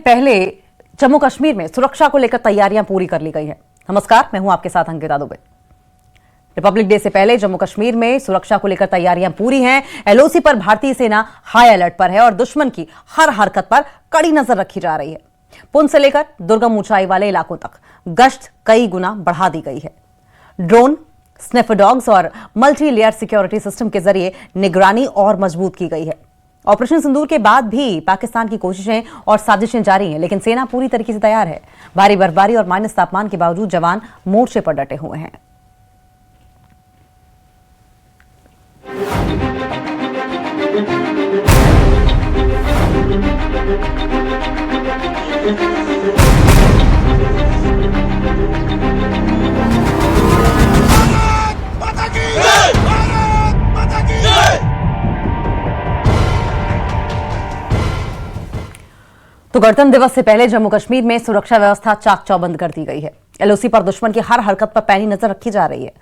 पहले जम्मू कश्मीर में सुरक्षा को लेकर तैयारियां पूरी कर ली गई हैं। नमस्कार, मैं हूं आपके साथ अंकिता दुबे। रिपब्लिक डे से पहले जम्मू कश्मीर में सुरक्षा को लेकर तैयारियां पूरी हैं। एलओसी पर भारतीय सेना हाई अलर्ट पर है और दुश्मन की हर हरकत पर कड़ी नजर रखी जा रही है। पुंछ से लेकर दुर्गम ऊंचाई वाले इलाकों तक गश्त कई गुना बढ़ा दी गई है। ड्रोन, स्निफर डॉग्स और मल्टी लेयर सिक्योरिटी सिस्टम के जरिए निगरानी और मजबूत की गई है। ऑपरेशन सिंदूर के बाद भी पाकिस्तान की कोशिशें और साजिशें जारी हैं, लेकिन सेना पूरी तरीके से तैयार है। भारी बर्फबारी और माइनस तापमान के बावजूद जवान मोर्चे पर डटे हुए हैं। तो गणतंत्र दिवस से पहले जम्मू कश्मीर में सुरक्षा व्यवस्था चाक चौबंद कर दी गई है। एलओसी पर दुश्मन की हर हरकत पर पैनी नजर रखी जा रही है।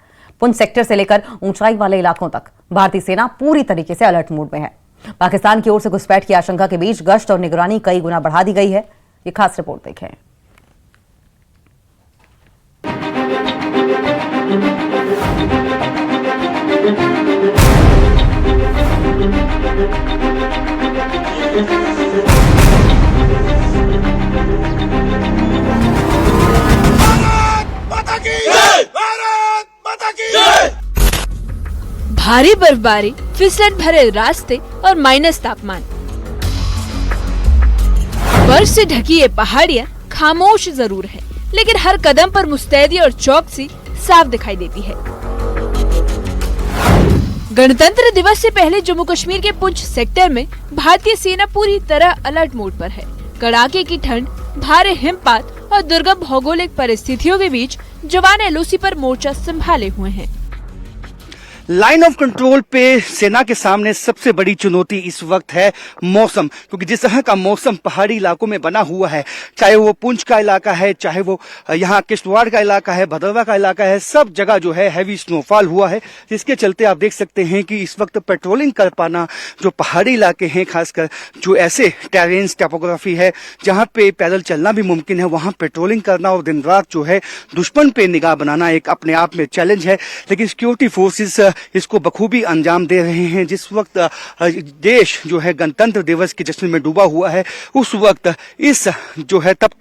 पुंछ सेक्टर से लेकर ऊंचाई वाले इलाकों तक भारतीय सेना पूरी तरीके से अलर्ट मोड में है। पाकिस्तान की ओर से घुसपैठ की आशंका के बीच गश्त और निगरानी कई गुना बढ़ा दी गई है। ये खास रिपोर्ट देखें। भारी बर्फबारी, फिसलन भरे रास्ते और माइनस तापमान। बर्फ से ढकी ये पहाड़ियाँ खामोश जरूर है, लेकिन हर कदम पर मुस्तैदी और चौकसी साफ दिखाई देती है। गणतंत्र दिवस से पहले जम्मू कश्मीर के पुंछ सेक्टर में भारतीय सेना पूरी तरह अलर्ट मोड पर है। कड़ाके की ठंड, भारी हिमपात और दुर्गम भौगोलिक परिस्थितियों के बीच जवान एलओसी पर मोर्चा संभाले हुए हैं। लाइन ऑफ कंट्रोल पे सेना के सामने सबसे बड़ी चुनौती इस वक्त है मौसम, क्योंकि जिस तरह का मौसम पहाड़ी इलाकों में बना हुआ है, चाहे वो पुंछ का इलाका है, चाहे वो यहाँ किश्तवाड़ का इलाका है, भदरवा का इलाका है, सब जगह जो है हैवी स्नोफॉल हुआ है। जिसके चलते आप देख सकते हैं कि इस वक्त पेट्रोलिंग कर पाना, जो पहाड़ी इलाके हैं, खासकर जो ऐसे टेरेन्स टोपोग्राफी है जहाँ पे पैदल चलना भी मुमकिन है, वहाँ पेट्रोलिंग करना और दिन रात जो है दुश्मन पे निगाह बनाना एक अपने आप में चैलेंज है। लेकिन सिक्योरिटी फोर्सेस इसको बखूबी अंजाम दे रहे हैं। जिस वक्त देश जो है गणतंत्र दिवस के जश्न में डूबा हुआ है, उस वक्त इस जो है तब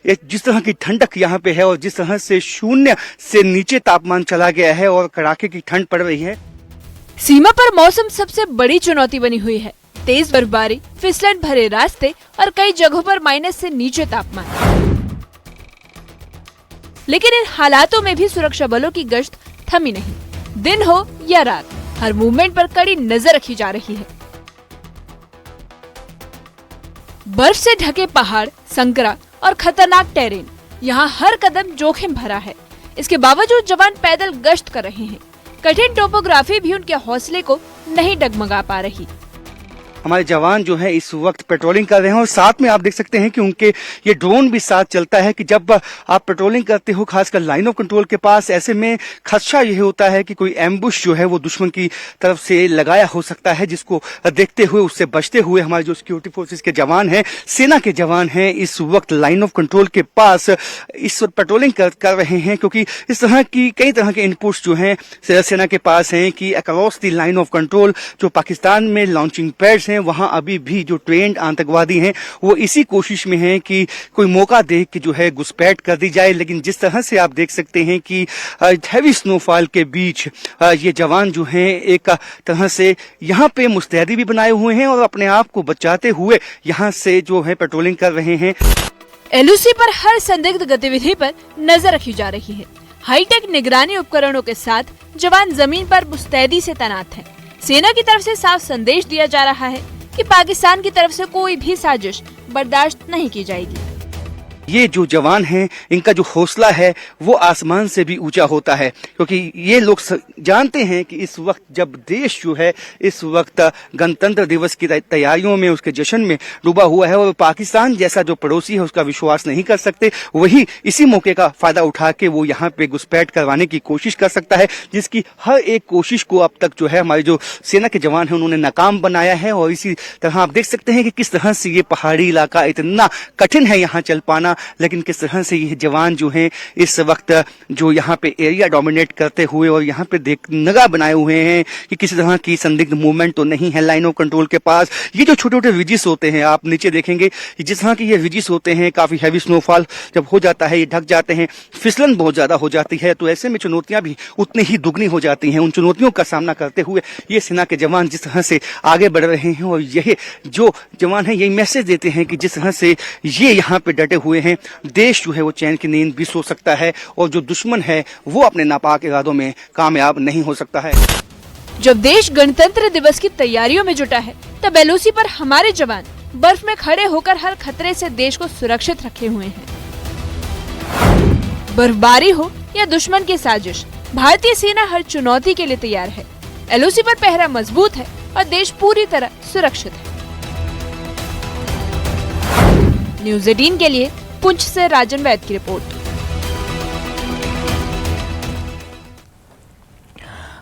जिस तरह की ठंडक यहाँ पे है और जिस तरह से शून्य से नीचे तापमान चला गया है और कड़ाके की ठंड पड़ रही है, सीमा पर मौसम सबसे बड़ी चुनौती बनी हुई है। तेज बर्फबारी, फिसलन भरे रास्ते और कई जगहों पर माइनस से नीचे तापमान। लेकिन इन हालातों में भी सुरक्षा बलों की गश्त थमी नहीं। दिन हो या रात, हर मूवमेंट पर कड़ी नजर रखी जा रही है। बर्फ से ढके पहाड़, संकरा और खतरनाक टेरेन, यहाँ हर कदम जोखिम भरा है। इसके बावजूद जवान पैदल गश्त कर रहे हैं। कठिन टोपोग्राफी भी उनके हौसले को नहीं डगमगा पा रही। हमारे जवान जो है इस वक्त पेट्रोलिंग कर रहे हैं और साथ में आप देख सकते हैं कि उनके ये ड्रोन भी साथ चलता है कि जब आप पेट्रोलिंग करते हो, खासकर लाइन ऑफ कंट्रोल के पास, ऐसे में खदशा यह होता है कि कोई एम्बुश जो है वो दुश्मन की तरफ से लगाया हो सकता है, जिसको देखते हुए, उससे बचते हुए हमारे जो सिक्योरिटी फोर्सेस के जवान हैं, सेना के जवान हैं, इस वक्त लाइन ऑफ कंट्रोल के पास इस वक्त पेट्रोलिंग कर रहे हैं। क्योंकि इस तरह की कई तरह के इनपुट्स जो हैं सेना के पास हैं कि across the line of control जो पाकिस्तान में लॉन्चिंग पैड्स हैं, वहां अभी भी जो ट्रेंड आतंकवादी हैं वो इसी कोशिश में हैं कि कोई मौका देख के जो है घुसपैठ कर दी जाए। लेकिन जिस तरह से आप देख सकते हैं कि हैवी स्नोफॉल के बीच ये जवान जो हैं एक तरह से यहाँ पे मुस्तैदी भी बनाए हुए हैं और अपने आप को बचाते हुए यहाँ से जो है पेट्रोलिंग कर रहे हैं। एलओसी पर हर संदिग्ध गतिविधि पर नजर रखी जा रही है। हाईटेक निगरानी उपकरणों के साथ जवान जमीन पर मुस्तैदी से तैनात हैं। सेना की तरफ से साफ संदेश दिया जा रहा है कि पाकिस्तान की तरफ से कोई भी साजिश बर्दाश्त नहीं की जाएगी। ये जो जवान हैं इनका जो हौसला है वो आसमान से भी ऊंचा होता है, क्योंकि ये लोग जानते हैं कि इस वक्त जब देश जो है इस वक्त गणतंत्र दिवस की तैयारियों में उसके जश्न में डूबा हुआ है और पाकिस्तान जैसा जो पड़ोसी है उसका विश्वास नहीं कर सकते, वही इसी मौके का फायदा उठा के वो यहाँ पे घुसपैठ करवाने की कोशिश कर सकता है, जिसकी हर एक कोशिश को अब तक जो है हमारे जो सेना के जवान हैं उन्होंने नाकाम बनाया है। और इसी तरह आप देख सकते हैं कि किस तरह से ये पहाड़ी इलाका इतना कठिन है यहाँ चल पाना, लेकिन किस तरह से ये जवान जो हैं इस वक्त जो यहाँ पे एरिया डोमिनेट करते हुए और यहाँ पे नगा बनाए हुए हैं कि किसी तरह की संदिग्ध मूवमेंट तो नहीं है लाइन ऑफ कंट्रोल के पास। ये जो छोटे छोटे रिजिस होते हैं आप नीचे देखेंगे कि जिस तरह की ये रिजिस होते हैं, काफी हैवी स्नोफॉल जब हो जाता है ये ढक जाते हैं, फिसलन बहुत ज्यादा हो जाती है, तो ऐसे में चुनौतियां भी उतनी ही दुगनी हो जाती हैं। उन चुनौतियों का सामना करते हुए ये सेना के जवान जिस तरह से आगे बढ़ रहे हैं और यही जो जवान है यही मैसेज देते हैं कि जिस तरह से ये यहाँ पे डटे हुए हैं, देश जो है वो चैन की नींद भी सो सकता है और जो दुश्मन है वो अपने नापाक इरादों में कामयाब नहीं हो सकता है। जब देश गणतंत्र दिवस की तैयारियों में जुटा है, तब एलओसी पर हमारे जवान बर्फ में खड़े होकर हर खतरे से देश को सुरक्षित रखे हुए हैं। बर्फबारी हो या दुश्मन की साजिश, भारतीय सेना हर चुनौती के लिए तैयार है। एलओसी पर पहरा मजबूत है और देश पूरी तरह सुरक्षित है। न्यूज़ 18 के लिए पुंछ से राजन वैद की रिपोर्ट।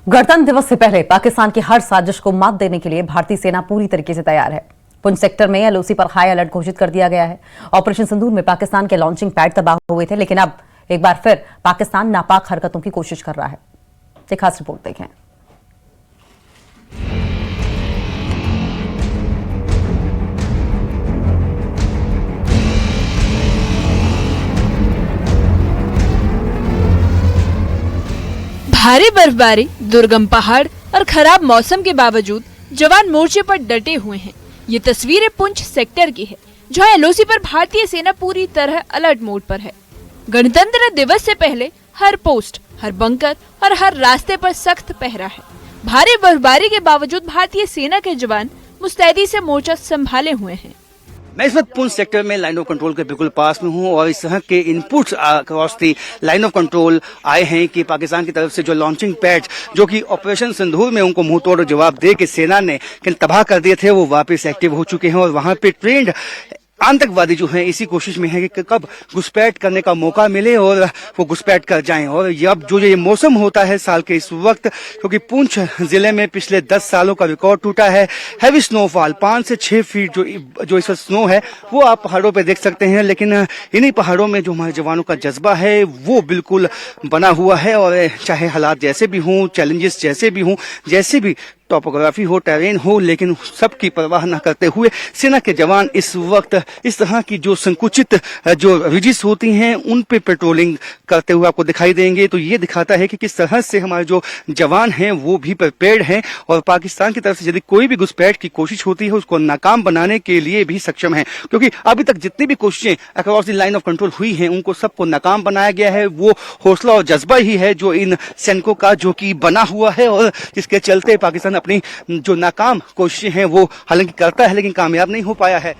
गणतंत्र दिवस से पहले पाकिस्तान की हर साजिश को मात देने के लिए भारतीय सेना पूरी तरीके से तैयार है। पुंछ सेक्टर में एलओसी पर हाई अलर्ट घोषित कर दिया गया है। ऑपरेशन सिंदूर में पाकिस्तान के लॉन्चिंग पैड तबाह हुए थे, लेकिन अब एक बार फिर पाकिस्तान नापाक हरकतों की कोशिश कर रहा है। एक खास रिपोर्ट देखें। भारी बर्फबारी, दुर्गम पहाड़ और खराब मौसम के बावजूद जवान मोर्चे पर डटे हुए हैं। ये तस्वीरें पुंछ सेक्टर की है, जहां एलओसी पर भारतीय सेना पूरी तरह अलर्ट मोड पर है। गणतंत्र दिवस से पहले हर पोस्ट, हर बंकर और हर रास्ते पर सख्त पहरा है। भारी बर्फबारी के बावजूद भारतीय सेना के जवान मुस्तैदी से मोर्चा संभाले हुए हैं। मैं इस वक्त पुंछ सेक्टर में लाइन ऑफ कंट्रोल के बिल्कुल पास में हूं और इस तरह के inputs across the line of control आए हैं कि पाकिस्तान की तरफ से जो लॉन्चिंग पैड जो कि ऑपरेशन सिंदूर में उनको मुंह तोड़ जवाब दे के सेना ने तबाह कर दिए थे, वो वापस एक्टिव हो चुके हैं और वहां पे ट्रेंड आतंकवादी जो हैं इसी कोशिश में है कि कब घुसपैठ करने का मौका मिले और वो घुसपैठ कर जाएं। और अब जो ये मौसम होता है साल के इस वक्त, क्योंकि पुंछ जिले में पिछले 10 सालों का रिकॉर्ड टूटा है। हैवी स्नोफॉल 5 से 6 फीट जो इस वक्त स्नो है वो आप पहाड़ों पे देख सकते हैं, लेकिन इन्हीं पहाड़ों में जो हमारे जवानों का जज्बा है वो बिल्कुल बना हुआ है। और चाहे हालात जैसे भी हों, चैलेंजेस जैसे भी हों, जैसे भी टोपोग्राफी हो, टेरेन हो, लेकिन सबकी परवाह न करते हुए सेना के जवान इस वक्त इस तरह की जो संकुचित जो रिजिस होती हैं उन पे पेट्रोलिंग करते हुए आपको दिखाई देंगे। तो ये दिखाता है कि किस तरह से हमारे जो जवान हैं वो भी प्रिपेयर्ड हैं और पाकिस्तान की तरफ से यदि कोई भी घुसपैठ की कोशिश होती है उसको नाकाम बनाने के लिए भी सक्षम है, क्योंकि अभी तक जितनी भी कोशिशें across the line of control हुई हैं उनको सबको नाकाम बनाया गया है। वो हौसला और जज्बा ही है जो इन सैनिकों का जो कि बना हुआ है और जिसके चलते पाकिस्तान अपनी जो नाकाम कोशिशें हैं वो हालांकि करता है लेकिन कामयाब नहीं हो पाया है।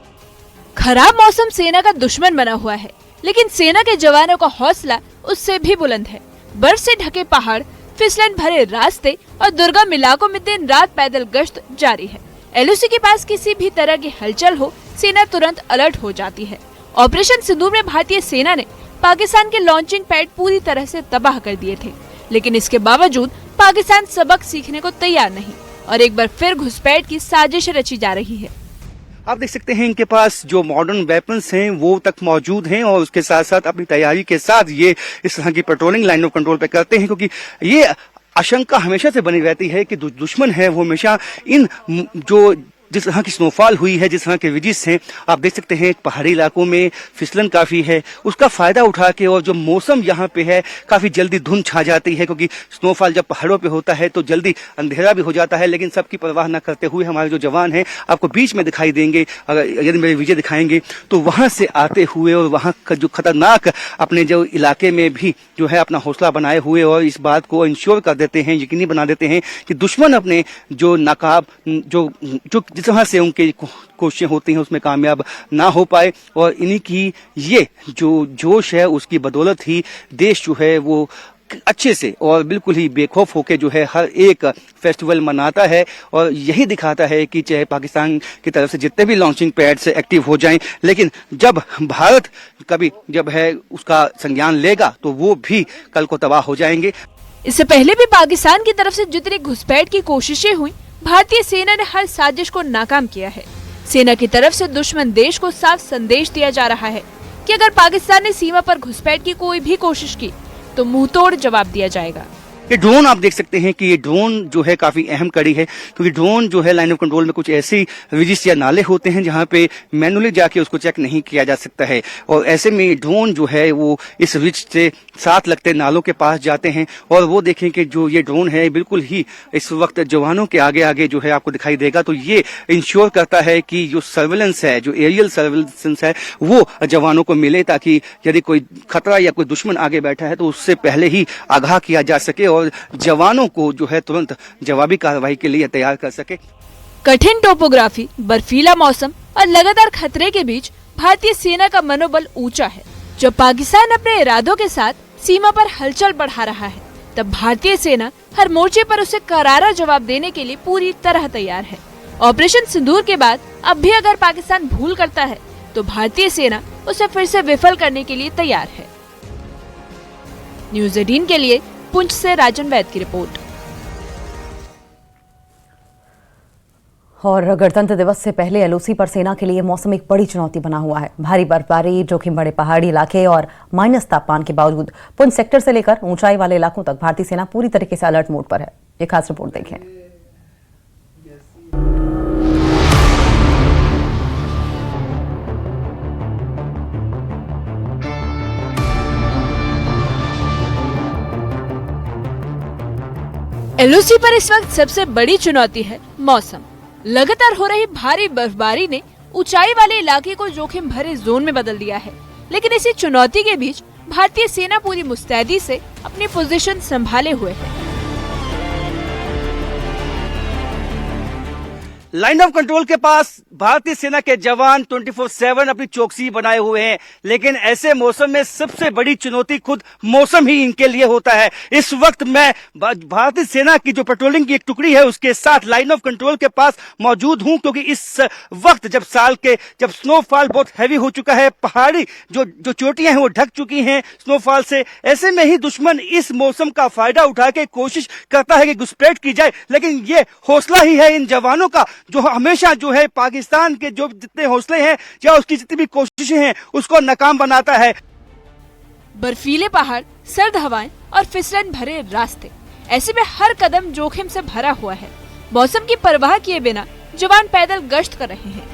खराब मौसम सेना का दुश्मन बना हुआ है, लेकिन सेना के जवानों का हौसला उससे भी बुलंद है। बर्फ से ढके पहाड़, फिसलन भरे रास्ते और दुर्गम इलाकों में दिन रात पैदल गश्त जारी है। एलओसी के पास किसी भी तरह की हलचल हो, सेना तुरंत अलर्ट हो जाती है। ऑपरेशन सिंदूर में भारतीय सेना ने पाकिस्तान के लॉन्चिंग पैड पूरी तरह से तबाह कर दिए थे, लेकिन इसके बावजूद पाकिस्तान सबक सीखने को तैयार नहीं और एक बार फिर घुसपैठ की साजिश रची जा रही है। आप देख सकते हैं इनके पास जो मॉडर्न वेपन्स हैं वो तक मौजूद हैं और उसके साथ साथ अपनी तैयारी के साथ ये इस तरह की पेट्रोलिंग लाइन ऑफ कंट्रोल पे करते हैं, क्योंकि ये आशंका हमेशा से बनी रहती है कि दुश्मन है वो हमेशा इन जो जिस तरह की स्नोफॉल हुई है, जिस तरह के रिजिस हैं, आप देख सकते हैं पहाड़ी इलाकों में फिसलन काफी है, उसका फायदा उठा के और जो मौसम यहाँ पे है काफी जल्दी धुंध छा जाती है, क्योंकि स्नोफॉल जब पहाड़ों पे होता है तो जल्दी अंधेरा भी हो जाता है। लेकिन सबकी परवाह न करते हुए हमारे जो जवान हैं आपको बीच में दिखाई देंगे, अगर यदि मेरे विजय दिखाएंगे तो वहां से आते हुए और वहां का जो खतरनाक अपने जो इलाके में भी जो है अपना हौसला बनाए हुए और इस बात को इंश्योर कर देते हैं, यकीनी बना देते हैं कि दुश्मन अपने जो नाकाब जो जिस तरह से उनकी कोशिशें होती हैं उसमें कामयाब ना हो पाए, और इन्हीं की ये जो जोश है उसकी बदौलत ही देश जो है वो अच्छे से और बिल्कुल ही बेखौफ होकर जो है हर एक फेस्टिवल मनाता है, और यही दिखाता है कि चाहे पाकिस्तान की तरफ से जितने भी लॉन्चिंग पैड्स एक्टिव हो जाएं, लेकिन जब भारत कभी जब है उसका संज्ञान लेगा तो वो भी कल को तबाह हो जाएंगे। इससे पहले भी पाकिस्तान की तरफ से जितनी घुसपैठ की कोशिशें हुई, भारतीय सेना ने हर साजिश को नाकाम किया है। सेना की तरफ से दुश्मन देश को साफ संदेश दिया जा रहा है कि अगर पाकिस्तान ने सीमा पर घुसपैठ की कोई भी कोशिश की तो मुंहतोड़ जवाब दिया जाएगा। ये ड्रोन आप देख सकते हैं कि ये ड्रोन जो है काफी अहम कड़ी है, क्योंकि ड्रोन जो है लाइन ऑफ कंट्रोल में कुछ ऐसी रिजिस या नाले होते हैं जहां पे मैनुअली जाके उसको चेक नहीं किया जा सकता है, और ऐसे में ड्रोन जो है वो इस रिज से साथ लगते नालों के पास जाते हैं, और वो देखें कि जो ये ड्रोन है बिल्कुल ही इस वक्त जवानों के आगे आगे जो है आपको दिखाई देगा, तो ये इंश्योर करता है कि जो सर्वेलेंस है, जो एरियल सर्वेलेंस है वो जवानों को मिले, ताकि यदि कोई खतरा या कोई दुश्मन आगे बैठा है तो उससे पहले ही आगाह किया जा सके और जवानों को जो है तुरंत जवाबी कार्रवाई के लिए तैयार कर सके। कठिन टोपोग्राफी, बर्फीला मौसम और लगातार खतरे के बीच भारतीय सेना का मनोबल ऊंचा है। जब पाकिस्तान अपने इरादों के साथ सीमा पर हलचल बढ़ा रहा है, तब भारतीय सेना हर मोर्चे पर उसे करारा जवाब देने के लिए पूरी तरह तैयार है। ऑपरेशन सिंदूर के बाद अब भी अगर पाकिस्तान भूल करता है तो भारतीय सेना उसे फिर से विफल करने के लिए तैयार है। न्यूज़ 18 के लिए पुंछ से राजन वैद की रिपोर्ट। और गणतंत्र दिवस से पहले एलओसी पर सेना के लिए मौसम एक बड़ी चुनौती बना हुआ है। भारी बर्फबारी, जोखिम बड़े पहाड़ी इलाके और माइनस तापमान के बावजूद पुंछ सेक्टर से लेकर ऊंचाई वाले इलाकों तक भारतीय सेना पूरी तरीके से अलर्ट मोड पर है। ये खास रिपोर्ट देखें। एलओसी पर इस वक्त सबसे बड़ी चुनौती है मौसम। लगातार हो रही भारी बर्फबारी ने ऊंचाई वाले इलाके को जोखिम भरे जोन में बदल दिया है, लेकिन इसी चुनौती के बीच भारतीय सेना पूरी मुस्तैदी से अपनी पोजीशन संभाले हुए है। लाइन ऑफ कंट्रोल के पास भारतीय सेना के जवान 24/7 अपनी चौकसी बनाए हुए हैं, लेकिन ऐसे मौसम में सबसे बड़ी चुनौती खुद मौसम ही इनके लिए होता है। इस वक्त मैं भारतीय सेना की जो पेट्रोलिंग की एक टुकड़ी है उसके साथ लाइन ऑफ कंट्रोल के पास मौजूद हूं, क्योंकि इस वक्त जब स्नोफॉल बहुत हैवी हो चुका है, पहाड़ी जो चोटियां हैं वो ढक चुकी हैं स्नोफॉल से, ऐसे में ही दुश्मन इस मौसम का फायदा उठा के कोशिश करता है कि घुसपैठ की जाए, लेकिन ये हौसला ही है इन जवानों का जो हमेशा जो है पाकिस्तान के जो जितने हौसले हैं या उसकी जितनी भी कोशिशें हैं उसको नाकाम बनाता है। बर्फीले पहाड़, सर्द हवाएं और फिसलन भरे रास्ते, ऐसे में हर कदम जोखिम से भरा हुआ है। मौसम की परवाह किए बिना जवान पैदल गश्त कर रहे हैं।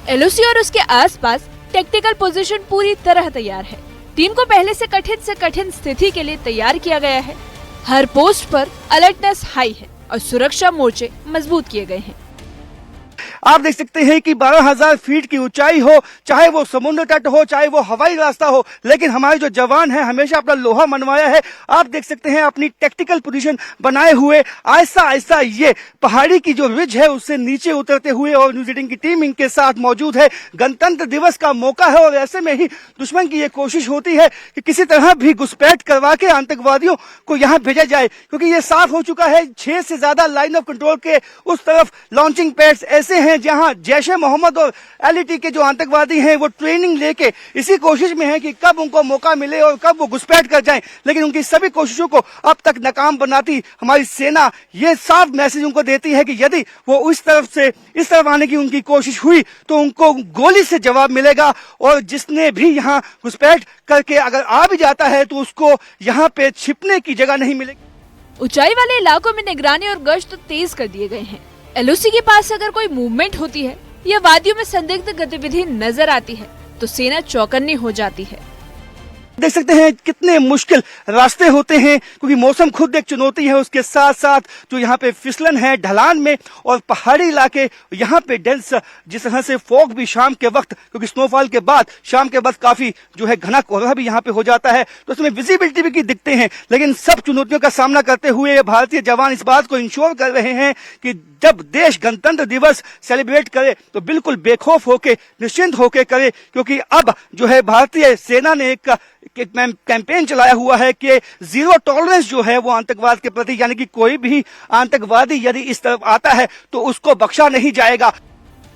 एलओसी और उसके आसपास टेक्टिकल पोजीशन पूरी तरह तैयार है। टीम को पहले से कठिन स्थिति के लिए तैयार किया गया है। हर पोस्ट पर अलर्टनेस हाई है और सुरक्षा मोर्चे मजबूत किए गए हैं। आप देख सकते हैं कि 12,000 फीट की ऊंचाई हो, चाहे वो समुद्र तट हो, चाहे वो हवाई रास्ता हो, लेकिन हमारे जो जवान हैं हमेशा अपना लोहा मनवाया है। आप देख सकते हैं अपनी टेक्टिकल पोजीशन बनाए हुए आहिस्ता आहिस्ता ये पहाड़ी की जो रिज है उससे नीचे उतरते हुए, और न्यूज़ 18 की टीम इनके साथ मौजूद है। गणतंत्र दिवस का मौका है और ऐसे में ही दुश्मन की ये कोशिश होती है कि किसी तरह भी घुसपैठ करवा के आतंकवादियों को यहाँ भेजा जाए, क्योंकि ये साफ हो चुका है 6 से ज्यादा लाइन ऑफ कंट्रोल के उस तरफ लॉन्चिंग पैड्स ऐसे हैं जहां जैश ए मोहम्मद और एलईटी के जो आतंकवादी हैं वो ट्रेनिंग लेके इसी कोशिश में है कि कब उनको मौका मिले और कब वो घुसपैठ कर जाएं, लेकिन उनकी सभी कोशिशों को अब तक नाकाम बनाती हमारी सेना ये साफ मैसेज उनको देती है कि यदि वो इस तरफ आने की उनकी कोशिश हुई तो उनको गोली से जवाब मिलेगा, और जिसने भी यहाँ घुसपैठ करके अगर आ भी जाता है तो उसको यहाँ पे छिपने की जगह नहीं मिलेगी। ऊंचाई वाले इलाकों में निगरानी और गश्त तेज कर दिए गए हैं। एलओसी के पास अगर कोई मूवमेंट होती है या वादियों में संदिग्ध गतिविधि नजर आती है तो सेना चौकन्नी हो जाती है। देख सकते हैं कितने मुश्किल रास्ते होते हैं, क्योंकि मौसम खुद एक चुनौती है, उसके साथ साथ जो यहाँ पे फिसलन है ढलान में और पहाड़ी इलाके, यहाँ पे डेंस जिस तरह से फॉग भी शाम के वक्त, क्योंकि स्नोफॉल के बाद शाम के वक्त काफी जो है घना कोहरा भी यहाँ पे हो जाता है, तो इसमें विजिबिलिटी भी की दिखते हैं। लेकिन सब चुनौतियों का सामना करते हुए ये भारतीय जवान इस बात को इंश्योर कर रहे हैं कि जब देश गणतंत्र दिवस सेलिब्रेट करे तो बिल्कुल बेखौफ होके, निश्चिंत होके करे, क्योंकि अब जो है भारतीय सेना ने एक कैंपेन चलाया हुआ है कि जीरो टॉलरेंस जो है वो आतंकवाद के प्रति, यानी कि कोई भी आतंकवादी यदि इस तरफ आता है तो उसको बख्शा नहीं जाएगा।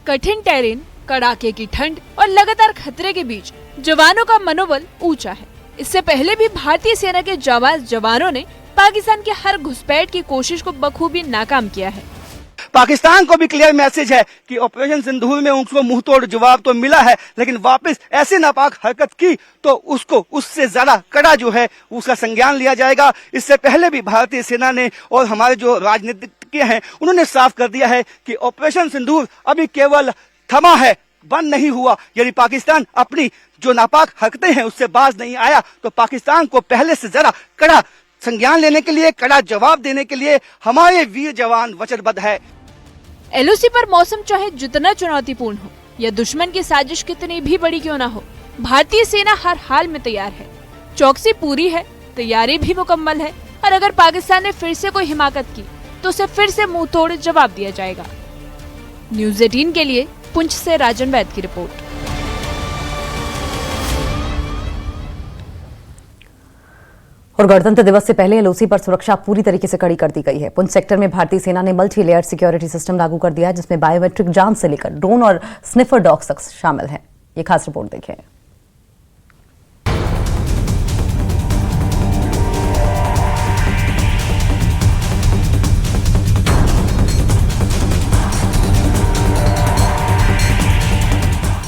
कठिन टेरेन, कड़ाके की ठंड और लगातार खतरे के बीच जवानों का मनोबल ऊंचा है। इससे पहले भी भारतीय सेना के जवानों ने पाकिस्तान की हर घुसपैठ की कोशिश को बखूबी नाकाम किया है। पाकिस्तान को भी क्लियर मैसेज है कि ऑपरेशन सिंदूर में उनको मुंह तोड़ जवाब तो मिला है, लेकिन वापस ऐसे नापाक हरकत की तो उसको उससे ज्यादा कड़ा जो है उसका संज्ञान लिया जाएगा। इससे पहले भी भारतीय सेना ने और हमारे जो राजनीतिज्ञ हैं उन्होंने साफ कर दिया है कि ऑपरेशन सिंदूर अभी केवल थमा है, बंद नहीं हुआ। यदि पाकिस्तान अपनी जो नापाक हरकतें हैं उससे बाज नहीं आया तो पाकिस्तान को पहले से जरा कड़ा संज्ञान लेने के लिए, कड़ा जवाब देने के लिए हमारे वीर जवान वचनबद्ध है। एलओसी पर मौसम चाहे जितना चुनौतीपूर्ण हो या दुश्मन की साजिश कितनी भी बड़ी क्यों ना हो, भारतीय सेना हर हाल में तैयार है। चौकसी पूरी है, तैयारी भी मुकम्मल है और अगर पाकिस्तान ने फिर से कोई हिमाकत की तो उसे फिर से मुंह तोड़ जवाब दिया जाएगा। न्यूज़ 18 के लिए पुंछ से राजन वैद की रिपोर्ट। और गणतंत्र दिवस से पहले एलओसी पर सुरक्षा पूरी तरीके से कड़ी कर दी गई है। पुंछ सेक्टर में भारतीय सेना ने मल्टी लेयर सिक्योरिटी सिस्टम लागू कर दिया है, जिसमें बायोमेट्रिक जांच से लेकर ड्रोन और स्निफर डॉग तक शामिल हैं। ये खास रिपोर्ट देखें।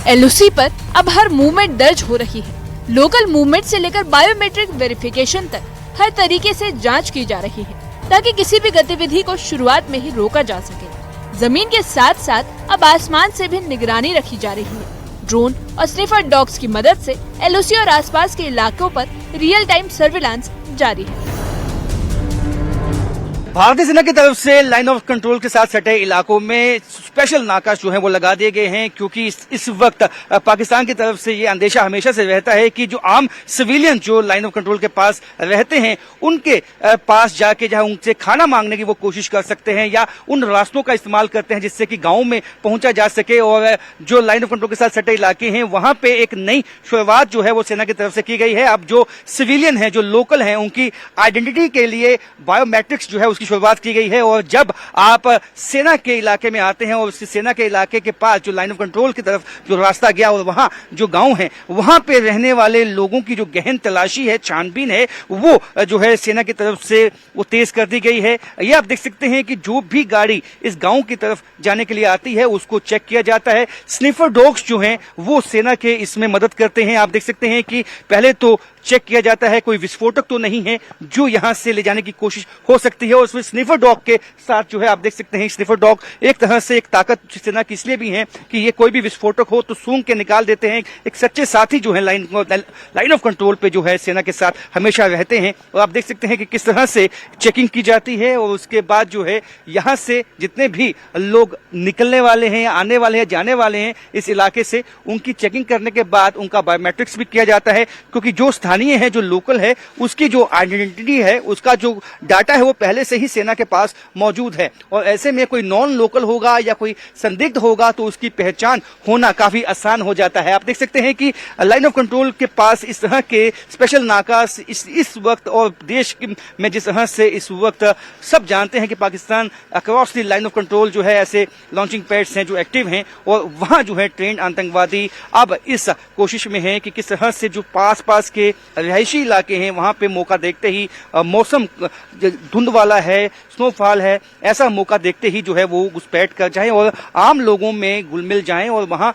एलओसी पर अब हर मूवमेंट दर्ज हो रही है। लोकल मूवमेंट से लेकर बायोमेट्रिक वेरिफिकेशन तक हर तरीके से जांच की जा रही है, ताकि किसी भी गतिविधि को शुरुआत में ही रोका जा सके। जमीन के साथ साथ अब आसमान से भी निगरानी रखी जा रही है। ड्रोन और स्निफर डॉग्स की मदद से एलओसी और आसपास के इलाकों पर रियल टाइम सर्विलांस जारी है। भारतीय सेना की तरफ से लाइन ऑफ कंट्रोल के साथ सटे इलाकों में स्पेशल नाका जो है वो लगा दिए गए हैं, क्योंकि इस वक्त पाकिस्तान की तरफ से ये अंदेशा हमेशा से रहता है कि जो आम सिविलियन जो लाइन ऑफ कंट्रोल के पास रहते हैं उनके पास जाके जहां उनसे खाना मांगने की वो कोशिश कर सकते हैं या उन रास्तों का इस्तेमाल करते हैं जिससे कि गाँव में पहुंचा जा सके। और जो लाइन ऑफ कंट्रोल के साथ सटे इलाके हैं वहां पे एक नई शुरुआत जो है वो सेना की तरफ से की गई है। अब जो सिविलियन है, जो लोकल है, उनकी आइडेंटिटी के लिए बायोमेट्रिक्स जो है उसकी शुरुआत की गई है। और जब आप सेना के इलाके में आते हैं और उस सेना के इलाके के पास जो लाइन ऑफ कंट्रोल की तरफ जो रास्ता गया और वहां जो गांव है वहां पे रहने वाले लोगों की जो गहन तलाशी है, छानबीन है, वो जो है सेना की तरफ से वो तेज कर दी गई है। ये आप देख सकते हैं कि जो भी गाड़ी इस गांव की तरफ जाने के लिए आती है उसको चेक किया जाता है। स्निफर डॉग्स जो हैं वो सेना के इसमें मदद करते हैं। आप देख सकते हैं कि पहले तो चेक किया जाता है कोई विस्फोटक तो नहीं है जो यहां से ले जाने की कोशिश हो सकती है। और उसमें स्निफर डॉग के साथ जो है आप देख सकते हैं स्निफर डॉग एक तरह से एक ताकत सेना की इसलिए भी है कि ये कोई भी विस्फोटक हो तो सूंघ के निकाल देते हैं। एक सच्चे साथी जो है लाइन ऑफ कंट्रोल पे जो है सेना के साथ हमेशा रहते हैं। और आप देख सकते हैं कि किस तरह से चेकिंग की जाती है और उसके बाद जो है यहाँ से जितने भी लोग निकलने वाले हैं, आने वाले हैं, जाने वाले हैं इस इलाके से, उनकी चेकिंग करने के बाद उनका बायोमेट्रिक्स भी किया जाता है, क्योंकि जो स्थानीय है, जो लोकल है, उसकी जो आइडेंटिटी है, उसका जो डाटा है वो पहले से ही सेना के पास मौजूद है। और ऐसे में कोई नॉन लोकल होगा या कोई संदिग्ध होगा तो उसकी पहचान होना काफी आसान हो जाता है। आप देख सकते हैं कि लाइन ऑफ कंट्रोल के पास इस तरह के स्पेशल नाका इस वक्त और देश में जिस तरह से इस वक्त सब जानते हैं कि Pakistan across the line of control जो है ऐसे लॉन्चिंग पैड्स हैं जो एक्टिव हैं और वहां जो है ट्रेंड आतंकवादी अब इस कोशिश में है कि किस तरह से जो पास के रिहायशी इलाके हैं वहां पे मौका देखते ही, मौसम धुंध वाला है, स्नोफॉल है, ऐसा मौका देखते ही जो है वो घुसपैठ कर जाए और आम लोगों में घुल मिल जाएं और वहां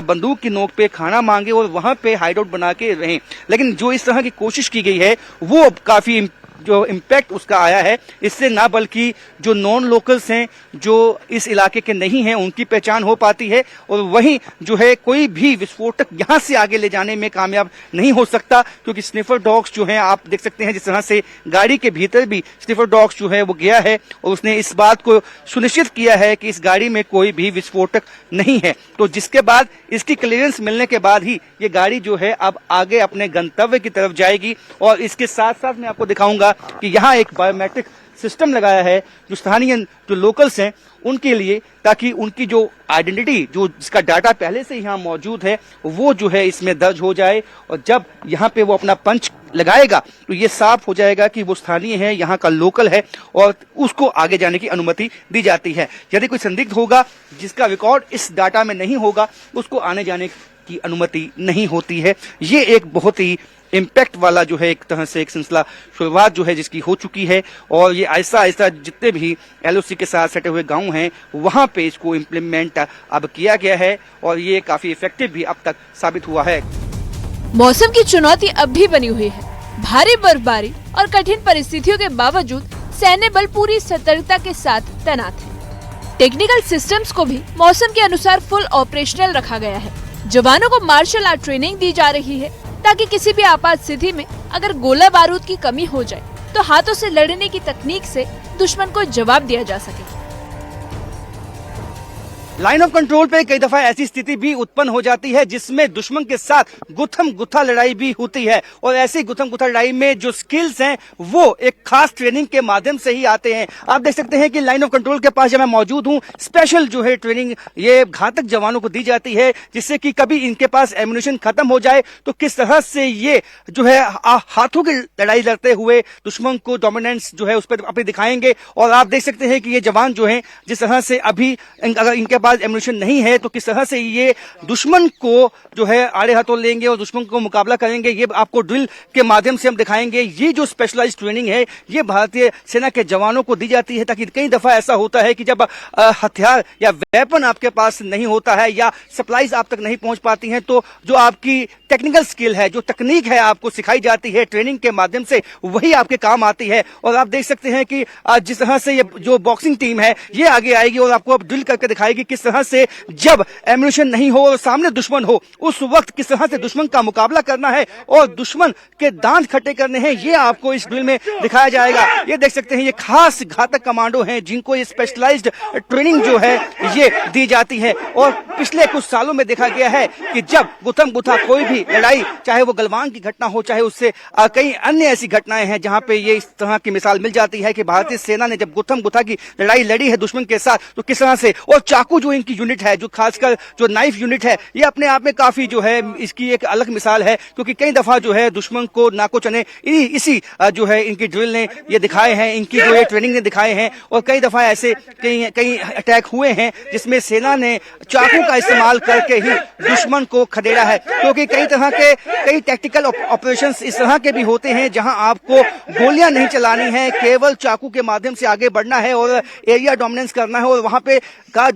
बंदूक की नोक पे खाना मांगे और वहां पे हाइड आउट बना के रहें। लेकिन जो इस तरह की कोशिश की गई है वो काफी जो इम्पैक्ट उसका आया है, इससे ना बल्कि जो नॉन लोकल्स हैं, जो इस इलाके के नहीं हैं, उनकी पहचान हो पाती है, और वहीं जो है कोई भी विस्फोटक यहां से आगे ले जाने में कामयाब नहीं हो सकता, क्योंकि स्निफर डॉग्स जो हैं, आप देख सकते हैं जिस तरह से गाड़ी के भीतर भी स्निफर डॉग्स जो है वो गया है और उसने इस बात को सुनिश्चित किया है कि इस गाड़ी में कोई भी विस्फोटक नहीं है। तो जिसके बाद इसकी क्लियरेंस मिलने के बाद ही ये गाड़ी जो है अब आगे अपने गंतव्य की तरफ जाएगी। और इसके साथ साथ मैं आपको दिखाऊंगा कि यहाँ एक बायोमेट्रिक सिस्टम लगाया है जो स्थानीय जो लोकल्स हैं उनके लिए, ताकि उनकी जो आइडेंटिटी, जो जिसका डाटा पहले से यहाँ मौजूद है, वो जो है इसमें दर्ज हो जाए। और जब यहाँ पे वो अपना पंच लगाएगा तो ये साफ हो जाएगा कि वो स्थानीय है, यहाँ का लोकल है, और उसको आगे जाने की अनुमति दी जाती है। यदि कोई संदिग्ध होगा जिसका रिकॉर्ड इस डाटा में नहीं होगा, उसको आने जाने की अनुमति नहीं होती है। ये एक बहुत ही इम्पैक्ट वाला जो है एक तरह से एक सिलसिला शुरुआत जो है जिसकी हो चुकी है, और ये ऐसा ऐसा जितने भी एलओसी के साथ सटे हुए गांव हैं वहां पे इसको इम्प्लीमेंट अब किया गया है, और ये काफी इफेक्टिव भी अब तक साबित हुआ है। मौसम की चुनौती अब भी बनी हुई है। भारी बर्फबारी और कठिन परिस्थितियों के बावजूद सैन्य बल पूरी सतर्कता के साथ तैनात है। टेक्निकल सिस्टम्स को भी मौसम के अनुसार फुल ऑपरेशनल रखा गया है। जवानों को मार्शल आर्ट ट्रेनिंग दी जा रही है ताकि किसी भी आपात स्थिति में अगर गोला बारूद की कमी हो जाए तो हाथों से लड़ने की तकनीक से दुश्मन को जवाब दिया जा सके। लाइन ऑफ कंट्रोल पे कई दफा ऐसी स्थिति भी उत्पन्न हो जाती है जिसमें दुश्मन के साथ गुत्थम गुत्था लड़ाई भी होती है, और ऐसी गुत्थम गुत्था लड़ाई में जो स्किल्स हैं वो एक खास ट्रेनिंग के माध्यम से ही आते हैं। आप देख सकते हैं कि लाइन ऑफ कंट्रोल के पास जब मैं मौजूद हूं, स्पेशल जो है ट्रेनिंग ये घातक जवानों को दी जाती है, जिससे कि कभी इनके पास एम्युनिशन खत्म हो जाए तो किस तरह से ये जो है हाथों की लड़ाई लड़ते हुए दुश्मन को डोमिनेंस जो है उस पर अपने दिखाएंगे। और आप देख सकते हैं कि ये जवान जो है जिस तरह से अभी अगर इनके पास एम्युनिशन नहीं है तो किस तरह से ये दुश्मन को जो है आड़े हाथों लेंगे और दुश्मन को मुकाबला करेंगे, ये आपको ड्रिल के माध्यम से हम दिखाएंगे। ये जो स्पेशलाइज्ड ट्रेनिंग है ये भारतीय सेना के जवानों को दी जाती है, ताकि कई दफा ऐसा होता है कि जब हथियार या वेपन आपके पास नहीं होता है या सप्लाईज आप तक नहीं पहुंच पाती हैं, तो जो आपकी टेक्निकल स्किल है, जो तकनीक है आपको सिखाई जाती है ट्रेनिंग के माध्यम से, वही आपके काम आती है। और आप देख सकते हैं कि जिस तरह से ये जो बॉक्सिंग टीम है ये आगे आएगी और आपको अब ड्रिल करके दिखाएगी किस तरह से जब एम्युनिशन नहीं हो और सामने दुश्मन हो उस वक्त किस तरह से दुश्मन का मुकाबला करना है और दुश्मन के दांत खट्टे करने हैं, ये आपको इस ड्रिल में दिखाया जाएगा। ये देख सकते हैं ये खास घातक कमांडो हैं जिनको ये स्पेशलाइज्ड ट्रेनिंग जो है ये दी जाती है। और पिछले कुछ सालों में देखा गया है कि जब गुत्थम गुत्था कोई भी लड़ाई, चाहे वो गलवान की घटना हो, चाहे उससे कई अन्य ऐसी घटनाएं हैं जहां पे ये इस तरह की मिसाल मिल जाती है कि भारतीय सेना ने जब गुत्थम गुत्था की लड़ाई लड़ी है दुश्मन के साथ तो किस तरह से, और चाकू जो इनकी यूनिट है, जो खासकर जो नाइफ यूनिट है, ये अपने आप में काफी जो है इसकी एक अलग मिसाल है, क्योंकि कई दफा जो है दुश्मन को नाको चने इसी जो है इनकी ड्रिल ने ये दिखाए हैं, इनकी जो है ट्रेनिंग ने दिखाए हैं। और कई दफा ऐसे कई अटैक हुए हैं जिसमें सेना ने चाकू का इस्तेमाल करके ही दुश्मन को खदेड़ा है, क्योंकि कई तरह के कई टैक्टिकल ऑपरेशंस इस तरह के भी होते हैं जहां आपको गोलियां नहीं चलानी है, केवल चाकू के माध्यम से आगे बढ़ना है और एरिया डोमिनेंस करना है, और वहां पे का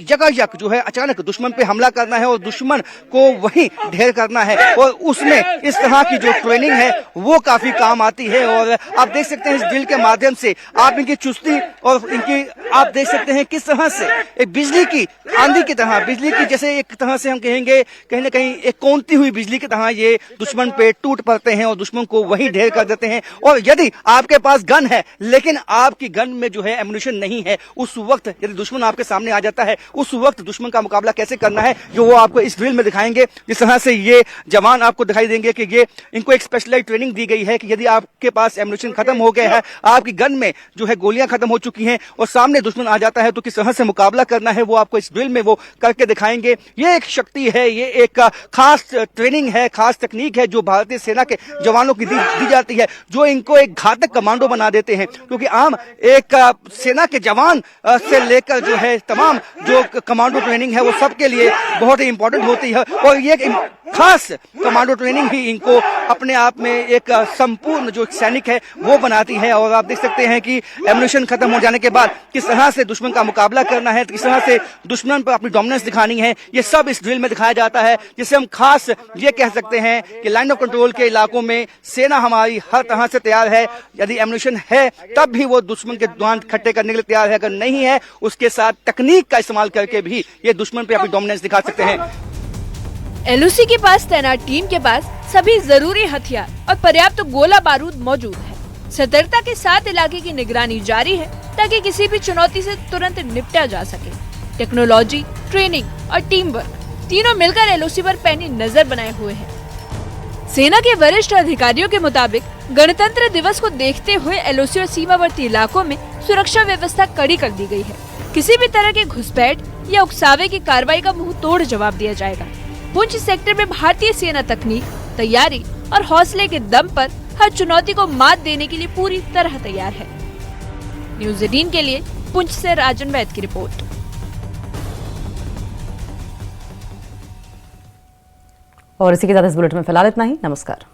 जगह जो है अचानक दुश्मन पे हमला करना है और दुश्मन को वहीं ढेर करना है। और उसमें इस तरह की जो ट्रेनिंग है वो काफी काम आती है। और आप देख सकते हैं इस ड्रिल के माध्यम से आप इनकी चुस्ती और इनकी आप देख सकते हैं किस तरह से एक बिजली की आंधी की तरह, बिजली की जैसे एक तरह से हम कहेंगे कहीं ना कहीं एक कौनती हुई बिजली की तरह ये दुश्मन पे टूट पड़ते हैं और दुश्मन को वहीं ढेर कर देते हैं। और यदि आपके पास गन है लेकिन आपकी गन में जो है एम्युनिशन नहीं है, उस वक्त यदि दुश्मन आपके सामने आ जाता है उस वक्त दुश्मन का मुकाबला कैसे करना है जो वो आपको इस ड्रिल में दिखाएंगे। जिस तरह से ये जवान आपको दिखाई देंगे कि ये इनको एक स्पेशलाइज्ड ट्रेनिंग दी गई है कि यदि आपके पास एम्युनिशन खत्म हो गया है, आपकी गन में जो है गोलियां खत्म हो चुकी हैं और सामने दुश्मन आ जाता है तो किस तरह से मुकाबला करना है वो आपको इस ड्रिल में वो करके दिखाएंगे। ये एक शक्ति है, ये एक खास ट्रेनिंग है, खास तकनीक है जो भारतीय सेना के जवानों की दी जाती है, जो इनको एक घातक कमांडो बना देते हैं। क्योंकि आम एक सेना के जवान से लेकर जो है तमाम जो कमांडो ट्रेनिंग है वो सबके लिए बहुत ही इंपॉर्टेंट होती है और ये खास कमांडो ट्रेनिंग ही इनको अपने आप में एक संपूर्ण जो सैनिक है वो बनाती है। और आप देख सकते हैं कि एम्यूनिशन खत्म हो जाने के बाद किस तरह से दुश्मन का मुकाबला करना है, किस तरह से दुश्मन पर अपनी डोमिनेंस दिखानी है, ये सब इस ड्रिल में दिखाया जाता है, जिससे हम खास ये कह सकते हैं कि लाइन ऑफ कंट्रोल के इलाकों में सेना हमारी हर तरह से तैयार है। यदि एम्यूनिशन है तब भी वो दुश्मन के दांत खट्टे करने के लिए तैयार है, अगर नहीं है उसके साथ तकनीक का इस्तेमाल करके भी ये दुश्मन पे अपनी डोमिनेंस दिखा सकते हैं। एलओसी के पास तैनात टीम के पास सभी जरूरी हथियार और पर्याप्त गोला बारूद मौजूद है। सतर्कता के साथ इलाके की निगरानी जारी है ताकि किसी भी चुनौती से तुरंत निपटा जा सके। टेक्नोलॉजी, ट्रेनिंग और टीम वर्क तीनों मिलकर एलओसी पर पैनी नजर बनाए हुए हैं। सेना के वरिष्ठ अधिकारियों के मुताबिक गणतंत्र दिवस को देखते हुए एलओसी और सीमावर्ती इलाकों में सुरक्षा व्यवस्था कड़ी कर दी गई है। किसी भी तरह के घुसपैठ या उकसावे की कार्रवाई का मुंह तोड़ जवाब दिया जाएगा। पुंछ सेक्टर में भारतीय सेना तकनीक, तैयारी और हौसले के दम पर हर चुनौती को मात देने के लिए पूरी तरह तैयार है। न्यूज़ 18 के लिए पुंछ से राजन वैद की रिपोर्ट। और इसी के साथ इस बुलेटिन में फिलहाल इतना ही। नमस्कार।